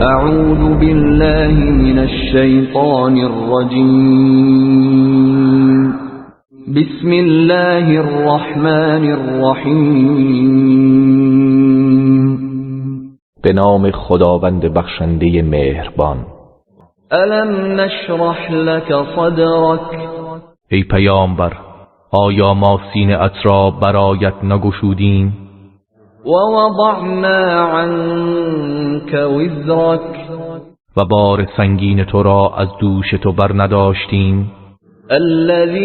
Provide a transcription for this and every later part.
اعوذ بالله من الشیطان الرجیم. بسم الله الرحمن الرحیم. به نام خداوند بخشنده مهربان. الم نشرح لك صدرك. ای پیامبر، آیا ما سینه‌ات را برایت نگشودیم؟ ووضعنا عنك وزرك. و بار سنگین تو را از دوش تو بر نداشتیم. الذي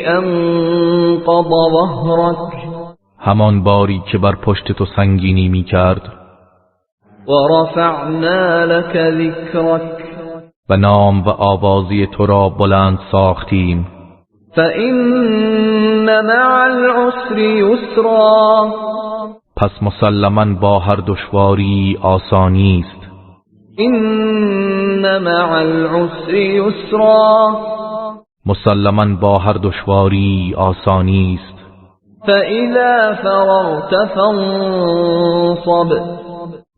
انقض ظهرك. همان باری که بر پشت تو سنگینی می کرد. ورفعنا لك ذكرك. و نام و آوازی تو را بلند ساختیم. فإن مع العسر يسرا. پس مسلماً با هر دشواری آسانی است. إن مع العسر يسرا. مسلماً با هر دشواری آسانی است. فإذا فرغت فانصب.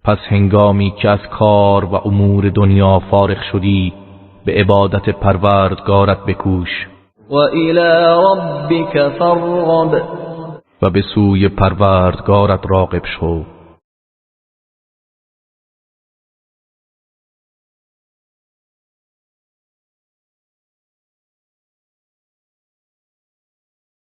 پس هنگامی که از کار و امور دنیا فارغ شدی، به عبادت پروردگارت بکوش. وإلى ربك فارغب. و به سوی پروردگارت راغب شو.